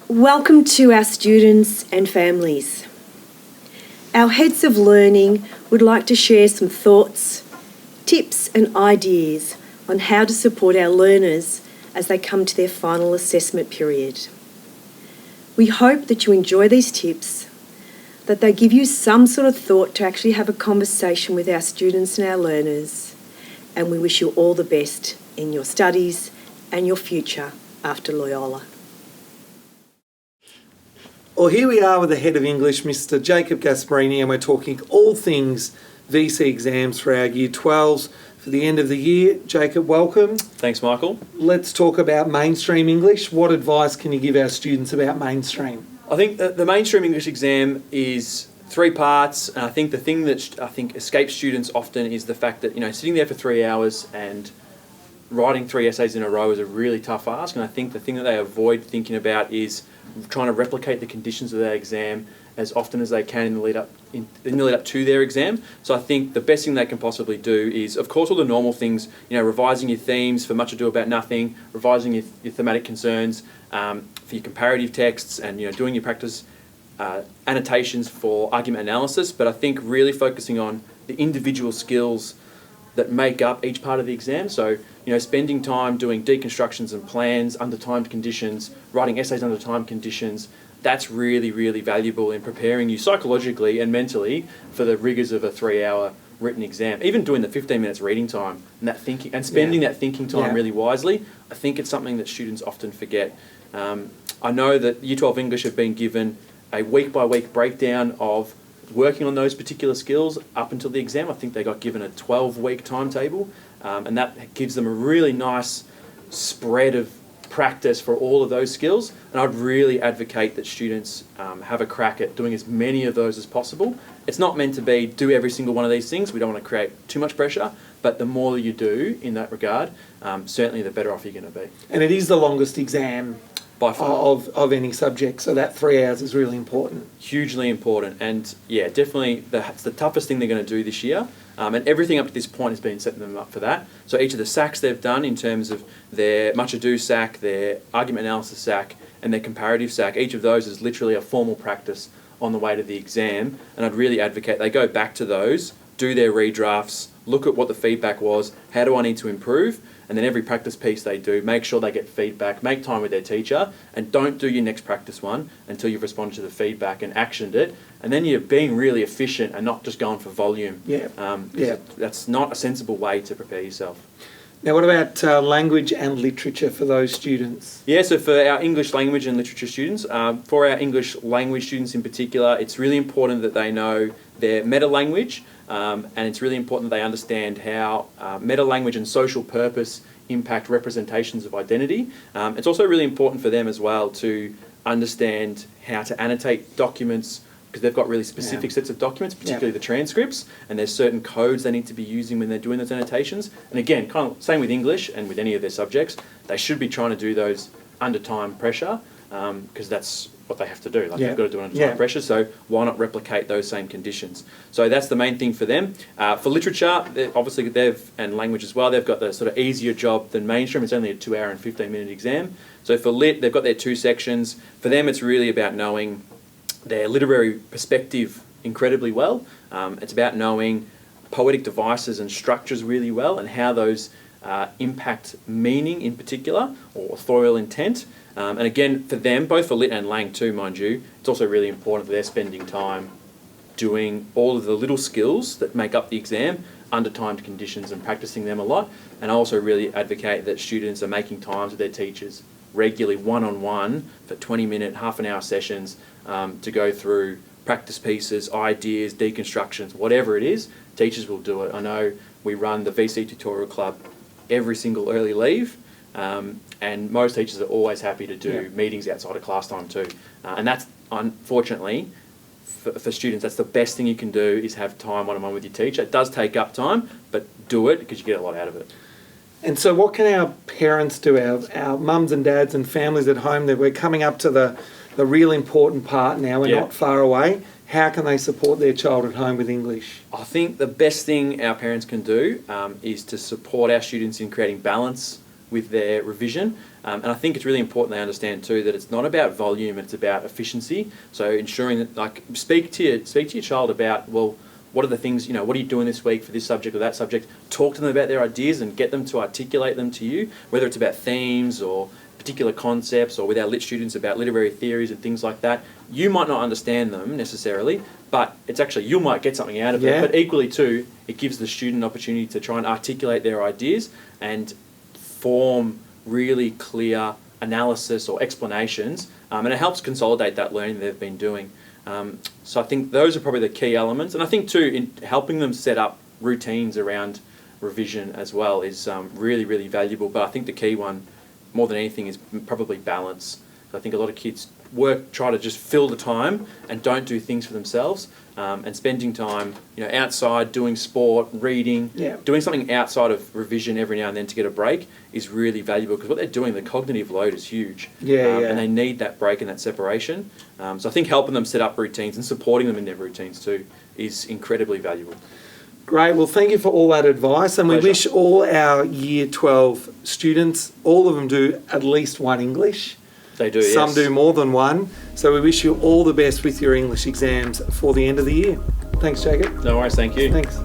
Welcome to our students and families. Our heads of learning would like to share some thoughts, tips and ideas on how to support our learners as they come to their final assessment period. We hope that you enjoy these tips, that they give you some sort of thought to actually have a conversation with our students and our learners, and we wish you all the best in your studies and your future after Loyola. Well, here we are with the Head of English, Mr. Jacob Gasparini, and we're talking all things VCE exams for our Year 12s for the end of the year. Jacob, welcome. Thanks, Michael. Let's talk about mainstream English. What advice can you give our students about mainstream? I think the mainstream English exam is 3 parts, and I think the thing that escapes students often is the fact that, sitting there for 3 hours and writing 3 essays in a row is a really tough ask, and I think the thing that they avoid thinking about is trying to replicate the conditions of their exam as often as they can in the lead up to their exam. So I think the best thing they can possibly do is, of course, all the normal things, revising your themes for Much Ado About Nothing, revising your thematic concerns for your comparative texts, and doing your practice annotations for argument analysis. But I think really focusing on the individual skills that make up each part of the exam. So, spending time doing deconstructions and plans under timed conditions, writing essays under timed conditions, that's really, really valuable in preparing you psychologically and mentally for the rigours of a 3-hour written exam. Even doing the 15 minutes reading time and that thinking and spending that thinking time really wisely, I think it's something that students often forget. I know that Year 12 English have been given a week-by-week breakdown of working on those particular skills up until the exam. I think they got given a 12-week timetable, and that gives them a really nice spread of practice for all of those skills. And I'd really advocate that students have a crack at doing as many of those as possible. It's not meant to be do every single one of these things. We don't want to create too much pressure, but the more you do in that regard, certainly the better off you're going to be. And it is the longest exam by far of any subject, so that 3 hours is really important. Hugely important, and definitely it's the toughest thing they're going to do this year, and everything up to this point has been setting them up for that. So each of the SACs they've done in terms of their Much Ado SAC, their argument analysis SAC, and their comparative SAC, each of those is literally a formal practice on the way to the exam, and I'd really advocate they go back to those, do their redrafts, look at what the feedback was, how do I need to improve, and then every practice piece they do, make sure they get feedback, make time with their teacher, and don't do your next practice one until you've responded to the feedback and actioned it, and then you're being really efficient and not just going for volume. That's not a sensible way to prepare yourself. Now, what about language and literature for those students? Yeah, so for our English language and literature students, for our English language students in particular, it's really important that they know their meta-language, and it's really important that they understand how meta-language and social purpose impact representations of identity. It's also really important for them as well to understand how to annotate documents, because they've got really specific sets of documents, particularly the transcripts, and there's certain codes they need to be using when they're doing those annotations. And again, kind of same with English and with any of their subjects, they should be trying to do those under time pressure, because that's what they have to do. They've got to do it under time pressure, so why not replicate those same conditions? So that's the main thing for them. For literature, obviously and language as well, they've got the sort of easier job than mainstream. It's only a 2-hour and 15-minute exam. So for lit, they've got their 2 sections. For them, it's really about knowing their literary perspective incredibly well. It's about knowing poetic devices and structures really well, and how those impact meaning in particular, or authorial intent. And again, for them, both for lit and lang too, mind you, it's also really important that they're spending time doing all of the little skills that make up the exam under timed conditions and practicing them a lot. And I also really advocate that students are making times with their teachers regularly, one-on-one, for 20-minute, half-an-hour sessions to go through practice pieces, ideas, deconstructions, whatever it is. Teachers will do it. I know we run the VCE Tutorial Club every single early leave, and most teachers are always happy to do meetings outside of class time too. And that's, unfortunately, for students, that's the best thing you can do, is have time one-on-one with your teacher. It does take up time, but do it because you get a lot out of it. And so what can our parents do, our mums and dads and families at home, that we're coming up to the real important part now, we're not far away. How can they support their child at home with English? I think the best thing our parents can do is to support our students in creating balance with their revision. And I think it's really important they understand too that it's not about volume, it's about efficiency. So ensuring that, like, speak to your child about, well, what are the things, what are you doing this week for this subject or that subject? Talk to them about their ideas and get them to articulate them to you, whether it's about themes or particular concepts, or with our lit students about literary theories and things like that. You might not understand them necessarily, but it's actually, you might get something out of it. But equally too, it gives the student an opportunity to try and articulate their ideas and form really clear analysis or explanations, and it helps consolidate that learning they've been doing. So I think those are probably the key elements, and I think too in helping them set up routines around revision as well is really, really valuable. But I think the key one, more than anything, is probably balance. I think a lot of kids try to just fill the time and don't do things for themselves. And spending time, outside doing sport, reading, doing something outside of revision every now and then to get a break is really valuable, because what they're doing, the cognitive load is huge. And they need that break and that separation. So I think helping them set up routines and supporting them in their routines too is incredibly valuable. Great. Well, thank you for all that advice. And we wish all our Year 12 students, all of them do at least one English. They do, Some do more than one. So we wish you all the best with your English exams for the end of the year. Thanks, Jacob. No worries, thank you. Thanks.